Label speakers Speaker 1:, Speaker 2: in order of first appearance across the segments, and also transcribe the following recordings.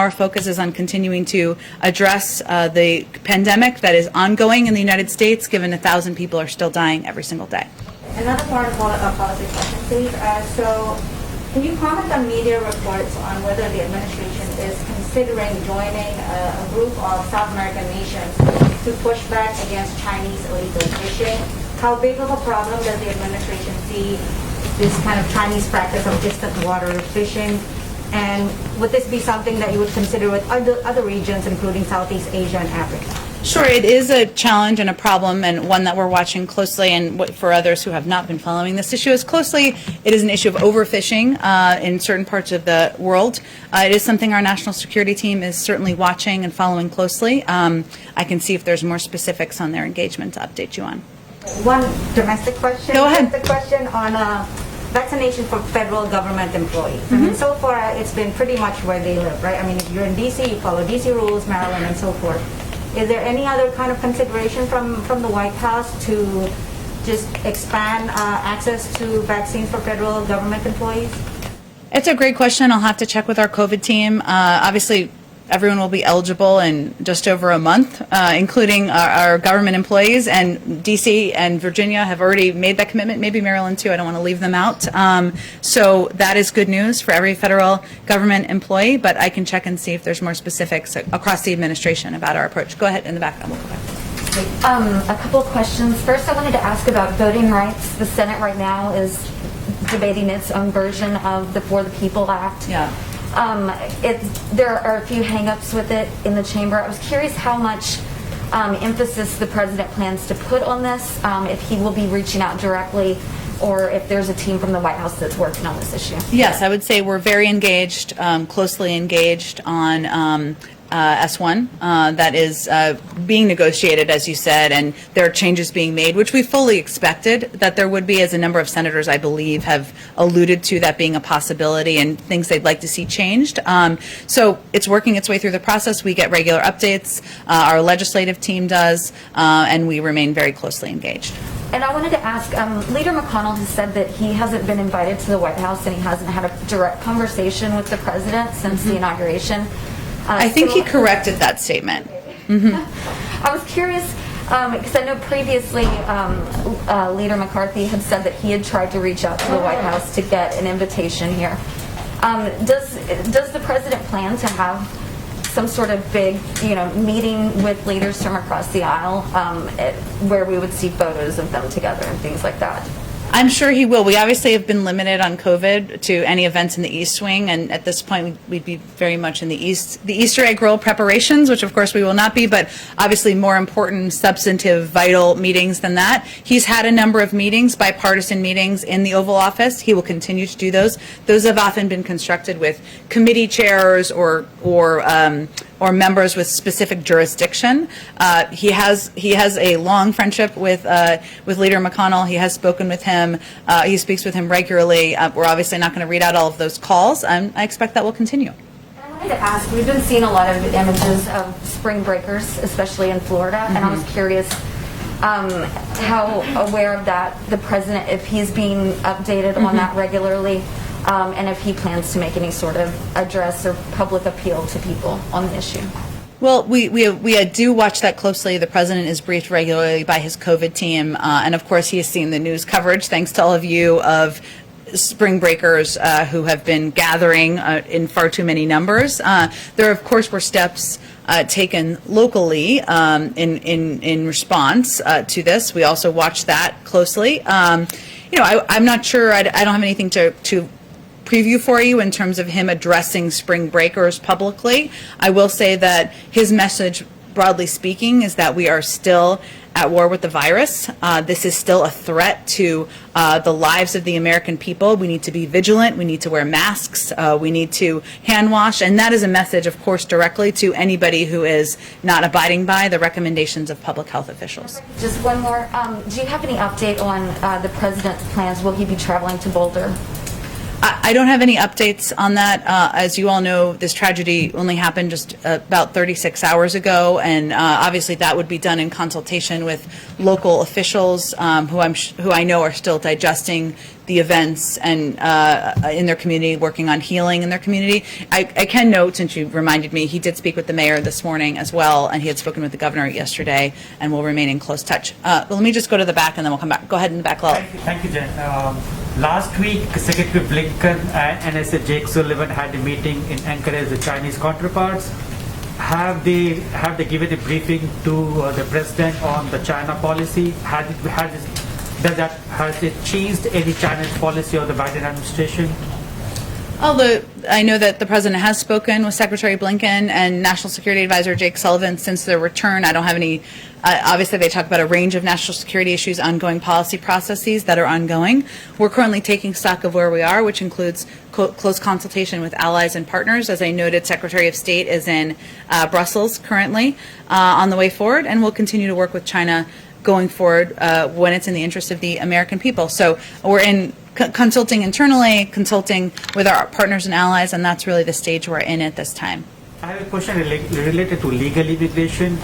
Speaker 1: our focus is on continuing to address the pandemic that is ongoing in the United States, given 1,000 people are still dying every single day.
Speaker 2: Another part of policy question, please. So, can you comment on media reports on whether the administration is considering joining a group of South American nations to push back against Chinese illegal fishing? How big of a problem does the administration see this kind of Chinese practice of distant water fishing? And would this be something that you would consider with other regions, including Southeast Asia and Africa?
Speaker 1: Sure, it is a challenge and a problem, and one that we're watching closely. And for others who have not been following this issue as closely, it is an issue of overfishing in certain parts of the world. It is something our national security team is certainly watching and following closely. I can see if there's more specifics on their engagement to update you on.
Speaker 2: One domestic question.
Speaker 1: Go ahead.
Speaker 2: The question on vaccination for federal government employees. I mean, so far it's been pretty much where they live, right? I mean, if you're in D.C., you follow D.C. rules, Maryland, and so forth. Is there any other kind of consideration from the White House to just expand access to vaccines for federal government employees?
Speaker 1: It's a great question. I'll have to check with our COVID team. Obviously, everyone will be eligible in just over a month, including our government employees. And D.C. and Virginia have already made that commitment, maybe Maryland too. I don't want to leave them out. So that is good news for every federal government employee, but I can check and see if there's more specifics across the administration about our approach. Go ahead in the back. We'll go back.
Speaker 3: A couple of questions. First, I wanted to ask about voting rights. The Senate right now is debating its own version of the For the People Act.
Speaker 1: Yeah.
Speaker 3: There are a few hang-ups with it in the chamber. I was curious how much emphasis the president plans to put on this, if he will be reaching out directly, or if there's a team from the White House that's working on this issue.
Speaker 1: Yes, I would say we're very engaged, closely engaged on S1 that is being negotiated, as you said, and there are changes being made, which we fully expected that there would be, as a number of senators, I believe, have alluded to that being a possibility and things they'd like to see changed. So it's working its way through the process. We get regular updates. Our legislative team does, and we remain very closely engaged.
Speaker 3: And I wanted to ask, Leader McConnell has said that he hasn't been invited to the White House and he hasn't had a direct conversation with the president since the inauguration.
Speaker 1: I think he corrected that statement.
Speaker 3: I was curious, because I know previously Leader McCarthy had said that he had tried to reach out to the White House to get an invitation here. Does the president plan to have some sort of big, meeting with leaders from across the aisle where we would see photos of them together and things like that?
Speaker 1: I'm sure he will. We obviously have been limited on COVID to any events in the East Wing, and at this point we'd be very much in the Easter egg roll preparations, which of course we will not be, but obviously more important, substantive, vital meetings than that. He's had a number of meetings, bipartisan meetings in the Oval Office. He will continue to do those. Those have often been constructed with committee chairs or members with specific jurisdiction. He has a long friendship with Leader McConnell. He has spoken with him. He speaks with him regularly. We're obviously not going to read out all of those calls. I expect that will continue.
Speaker 3: I wanted to ask, we've been seeing a lot of images of spring breakers, especially in Florida, and I was curious how aware of that the president, if he's being updated on that regularly, and if he plans to make any sort of address or public appeal to people on the issue.
Speaker 1: Well, we do watch that closely. The president is briefed regularly by his COVID team, and of course he has seen the news coverage, thanks to all of you, of spring breakers who have been gathering in far too many numbers. There, of course, were steps taken locally in response to this. We also watch that closely. I'm not sure. I don't have anything to preview for you in terms of him addressing spring breakers publicly. I will say that his message, broadly speaking, is that we are still at war with the virus. This is still a threat to the lives of the American people. We need to be vigilant. We need to wear masks. We need to hand wash. And that is a message, of course, directly to anybody who is not abiding by the recommendations of public health officials.
Speaker 3: Just one more. Do you have any update on the president's plans? Will he be traveling to Boulder?
Speaker 1: I don't have any updates on that. As you all know, this tragedy only happened just about 36 hours ago, and obviously that would be done in consultation with local officials who I know are still digesting the events and in their community, working on healing in their community. I can note, since you reminded me, he did speak with the mayor this morning as well, and he had spoken with the governor yesterday, and will remain in close touch. But let me just go to the back, and then we'll come back. Go ahead in the back, Lowell.
Speaker 4: Thank you, Jen. Last week, Secretary Blinken and NSA Jake Sullivan had a meeting in Anchorage with Chinese counterparts. Have they given a briefing to the president on the China policy? Has it changed any Chinese policy of the Biden administration?
Speaker 1: Although I know that the president has spoken with Secretary Blinken and National Security Advisor Jake Sullivan since their return. I don't have any. Obviously, they talk about a range of national security issues, ongoing policy processes that are ongoing. We're currently taking stock of where we are, which includes close consultation with allies and partners. As I noted, Secretary of State is in Brussels currently on the way forward, and we'll continue to work with China going forward when it's in the interest of the American people. So we're in consulting internally, consulting with our partners and allies, and that's really the stage we're in at this time.
Speaker 4: I have a question related to legal immigration.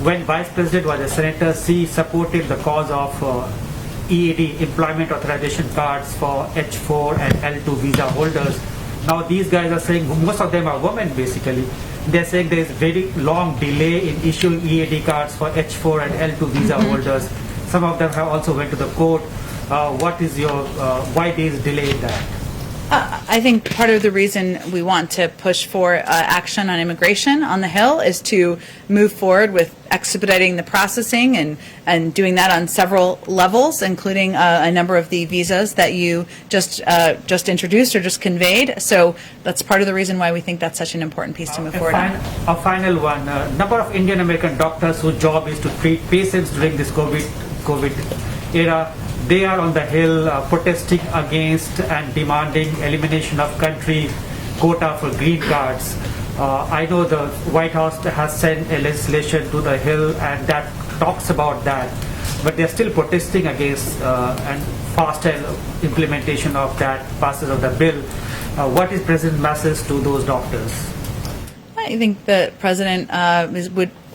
Speaker 4: When Vice President was a senator, she supported the cause of EAD, employment authorization cards for H4 and L2 visa holders. Now these guys are saying, most of them are women basically, they're saying there is very long delay in issuing EAD cards for H4 and L2 visa holders. Some of them have also went to the court. What is your, why there is delay in that?
Speaker 1: I think part of the reason we want to push for action on immigration on the Hill is to move forward with expediting the processing and doing that on several levels, including a number of the visas that you just introduced or just conveyed. So that's part of the reason why we think that's such an important piece to move forward on.
Speaker 4: A final one. Number of Indian American doctors whose job is to treat patients during this COVID era, they are on the Hill protesting against and demanding elimination of country quota for green cards. I know the White House has sent a legislation to the Hill and that talks about that, but they're still protesting against and faster implementation of that passage of the bill. What is President's message to those doctors?
Speaker 1: I think the president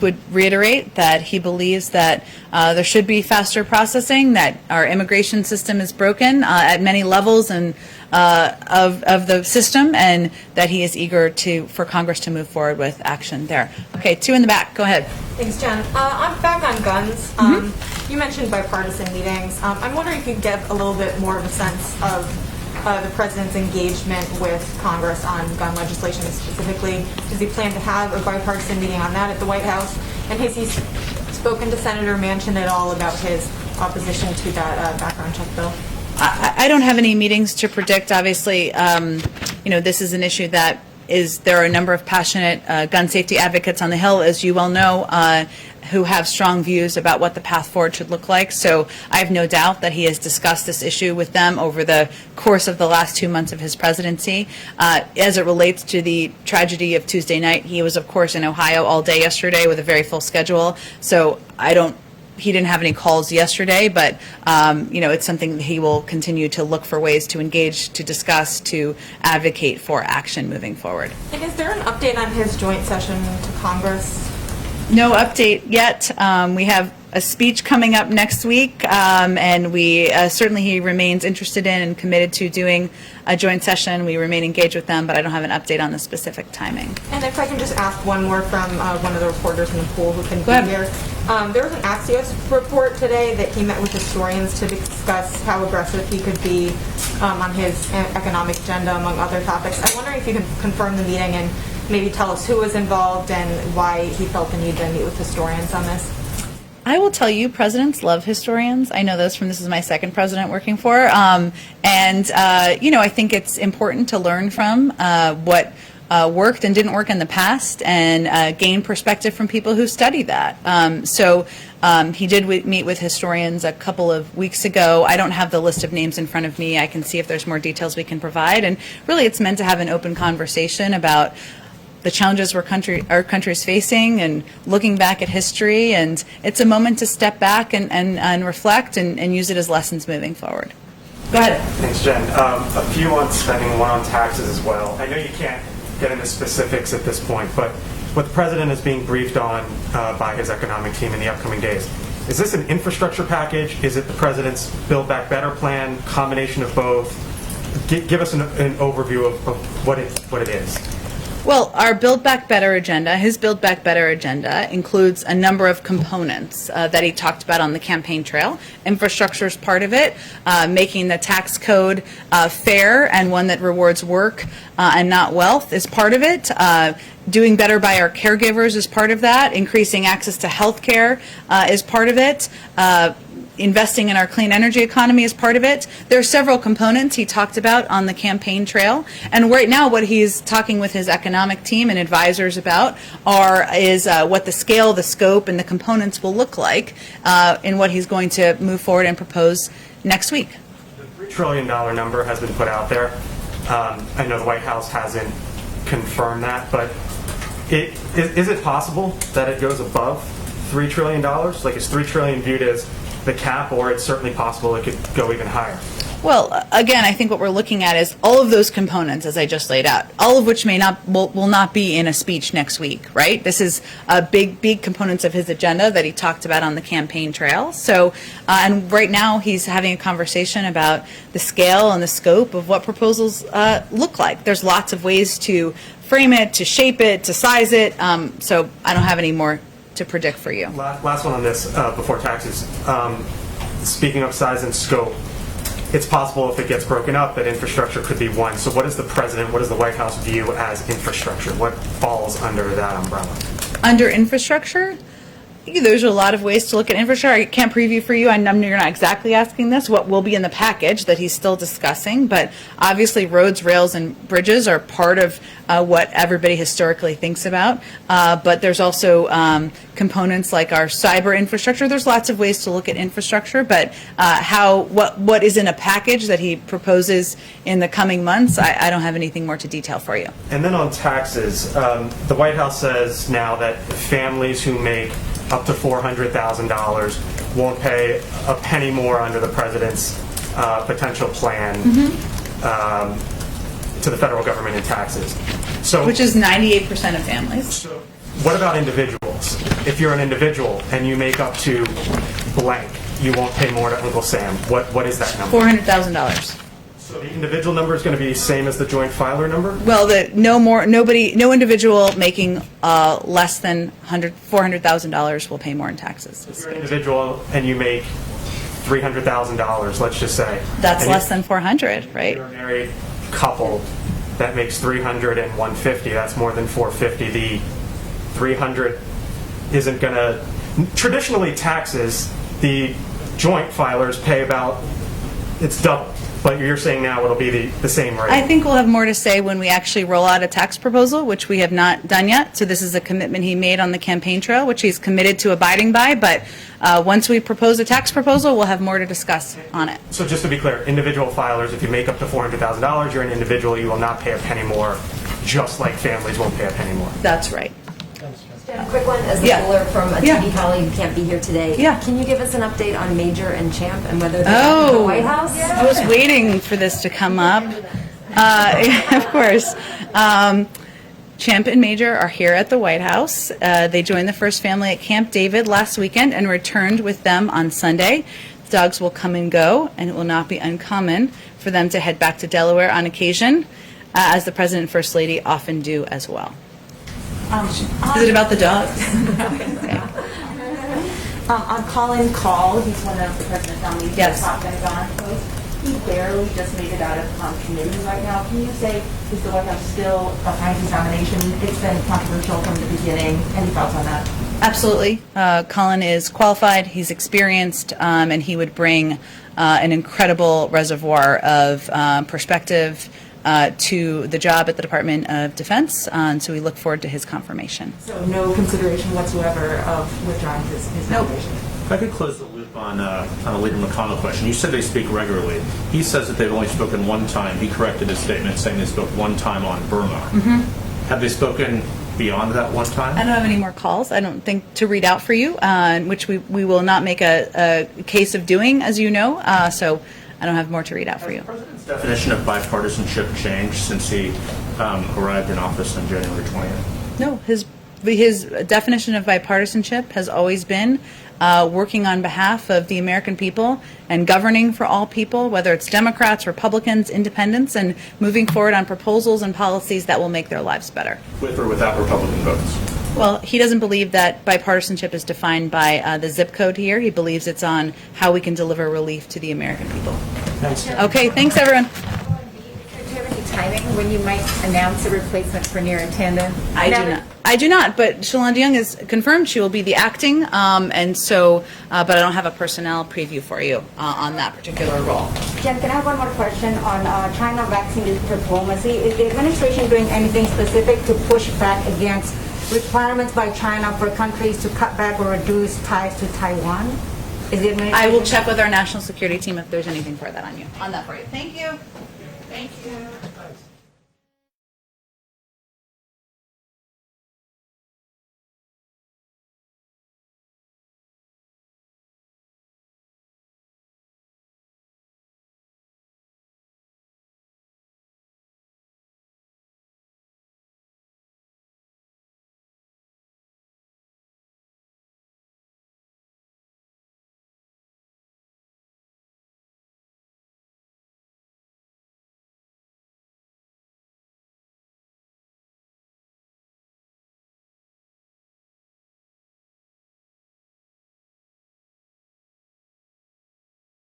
Speaker 1: would reiterate that he believes that there should be faster processing, that our immigration system is broken at many levels and of the system, and that he is eager for Congress to move forward with action there. Okay, two in the back. Go ahead.
Speaker 5: Thanks, Jen. I'm back on guns. You mentioned bipartisan meetings. I'm wondering if you could give a little bit more of a sense of the president's engagement with Congress on gun legislation specifically. Does he plan to have a bipartisan meeting on that at the White House? And has he spoken to Senator Manchin at all about his opposition to that background check bill?
Speaker 1: I don't have any meetings to predict. Obviously, this is an issue that there are a number of passionate gun safety advocates on the Hill, as you well know, who have strong views about what the path forward should look like. So I have no doubt that he has discussed this issue with them over the course of the last 2 months of his presidency. As it relates to the tragedy of Tuesday night, he was, of course, in Ohio all day yesterday with a very full schedule. So he didn't have any calls yesterday, but it's something that he will continue to look for ways to engage, to discuss, to advocate for action moving forward.
Speaker 5: And is there an update on his joint session to Congress?
Speaker 1: No update yet. We have a speech coming up next week, and we certainly he remains interested in and committed to doing a joint session. We remain engaged with them, but I don't have an update on the specific timing.
Speaker 5: And if I can just ask one more from one of the reporters in the pool who can be here. There was an Axios report today that he met with historians to discuss how aggressive he could be on his economic agenda, among other topics. I'm wondering if you can confirm the meeting and maybe tell us who was involved and why he felt the need to meet with historians on this.
Speaker 1: I will tell you, presidents love historians. I know this is my second president working for. I think it's important to learn from what worked and didn't work in the past and gain perspective from people who study that. He did meet with historians a couple of weeks ago. I don't have the list of names in front of me. I can see if there's more details we can provide. And really, it's meant to have an open conversation about the challenges our country is facing and looking back at history. And it's a moment to step back and reflect and use it as lessons moving forward. Go ahead.
Speaker 6: Thanks, Jen. A few on spending, one on taxes as well. I know you can't get into specifics at this point, but what the president is being briefed on by his economic team in the upcoming days, is this an infrastructure package? Is it the president's Build Back Better plan? Combination of both? Give us an overview of what it is.
Speaker 1: Well, our Build Back Better agenda, his Build Back Better agenda, includes a number of components that he talked about on the campaign trail. Infrastructure is part of it, making the tax code fair and one that rewards work and not wealth is part of it. Doing better by our caregivers is part of that. Increasing access to health care is part of it. Investing in our clean energy economy is part of it. There are several components he talked about on the campaign trail. And right now what he's talking with his economic team and advisors about is what the scale, the scope, and the components will look like in what he's going to move forward and propose next week.
Speaker 6: The $3 trillion number has been put out there. I know the White House hasn't confirmed that, but is it possible that it goes above $3 trillion? Like, is $3 trillion viewed as the cap, or it's certainly possible it could go even higher?
Speaker 1: Well, again, I think what we're looking at is all of those components, as I just laid out, all of which will not be in a speech next week, right? This is big components of his agenda that he talked about on the campaign trail. So, and right now he's having a conversation about the scale and the scope of what proposals look like. There's lots of ways to frame it, to shape it, to size it. So I don't have any more to predict for you.
Speaker 6: Last one on this before taxes. Speaking of size and scope, it's possible if it gets broken up that infrastructure could be one. So what does the president, what does the White House view as infrastructure? What falls under that umbrella?
Speaker 1: Under infrastructure, there's a lot of ways to look at infrastructure. I can't preview for you. I know you're not exactly asking this, what will be in the package that he's still discussing, but obviously roads, rails, and bridges are part of what everybody historically thinks about. But there's also components like our cyber infrastructure. There's lots of ways to look at infrastructure, but what is in a package that he proposes in the coming months, I don't have anything more to detail for you.
Speaker 6: And then on taxes, the White House says now that families who make up to $400,000 won't pay a penny more under the president's potential plan to the federal government in taxes. So,
Speaker 1: Which is 98% of families.
Speaker 6: So what about individuals? If you're an individual and you make up to blank, you won't pay more to Uncle Sam. What is that number?
Speaker 1: $400,000.
Speaker 6: So the individual number is going to be the same as the joint filer number?
Speaker 1: Well, no individual making less than $400,000 will pay more in taxes.
Speaker 6: If you're an individual and you make $300,000, let's just say.
Speaker 1: That's less than 400, right?
Speaker 6: You're a married couple that makes 300 and 150. That's more than 450. The 300 isn't going to. Traditionally, taxes, the joint filers pay about, it's double. But you're saying now it'll be the same rate.
Speaker 1: I think we'll have more to say when we actually roll out a tax proposal, which we have not done yet. So this is a commitment he made on the campaign trail, which he's committed to abiding by. But once we propose a tax proposal, we'll have more to discuss on it.
Speaker 6: So just to be clear, individual filers, if you make up to $400,000, you're an individual, you will not pay a penny more, just like families won't pay a penny more.
Speaker 1: That's right.
Speaker 7: A quick one, as the
Speaker 1: Yeah.
Speaker 7: caller from a
Speaker 1: Yeah.
Speaker 7: TV colleague who can't be here today.
Speaker 1: Yeah.
Speaker 7: Can you give us an update on Major and Champ and whether they're at the White House?
Speaker 1: I was waiting for this to come up. Of course. Champ and Major are here at the White House. They joined the first family at Camp David last weekend and returned with them on Sunday. The dogs will come and go, and it will not be uncommon for them to head back to Delaware on occasion, as the President and First Lady often do as well. Is it about the dogs?
Speaker 2: On Colin Call, he's one of the president's nominees for the
Speaker 1: Yes.
Speaker 2: top Pentagon post. He barely just made it out of committee right now. Can you say, is the White House still behind his nomination? It's been controversial from the beginning. Any thoughts on that?
Speaker 1: Absolutely. Colin is qualified, he's experienced, and he would bring an incredible reservoir of perspective to the job at the Department of Defense, and so we look forward to his confirmation.
Speaker 2: So no consideration whatsoever of withdrawing his nomination?
Speaker 8: If I could close the loop on a Leader McConnell question. You said they speak regularly. He says that they've only spoken one time. He corrected his statement saying they spoke one time on Burma. Have they spoken beyond that one time?
Speaker 1: I don't have any more calls, I don't think, to read out for you, which we will not make a case of doing, as you know, so I don't have more to read out for you.
Speaker 8: Has the president's definition of bipartisanship changed since he arrived in office on January 20th?
Speaker 1: No, his definition of bipartisanship has always been working on behalf of the American people and governing for all people, whether it's Democrats, Republicans, independents, and moving forward on proposals and policies that will make their lives better.
Speaker 8: With or without Republican votes?
Speaker 1: Well, he doesn't believe that bipartisanship is defined by the zip code here. He believes it's on how we can deliver relief to the American people.
Speaker 8: Thanks.
Speaker 1: Okay, thanks, everyone.
Speaker 7: Do you have any timing when you might announce a replacement for Neera Tanden?
Speaker 1: I do not, but Shalonda Young is confirmed she will be the acting, and so, but I don't have a personnel preview for you on that particular role.
Speaker 2: Jen, can I have one more question on China vaccine diplomacy? Is the administration doing anything specific to push back against requirements by China for countries to cut back or reduce ties to Taiwan? Is the administration?
Speaker 1: I will check with our national security team if there's anything for that on that for you. Thank you. Thank you.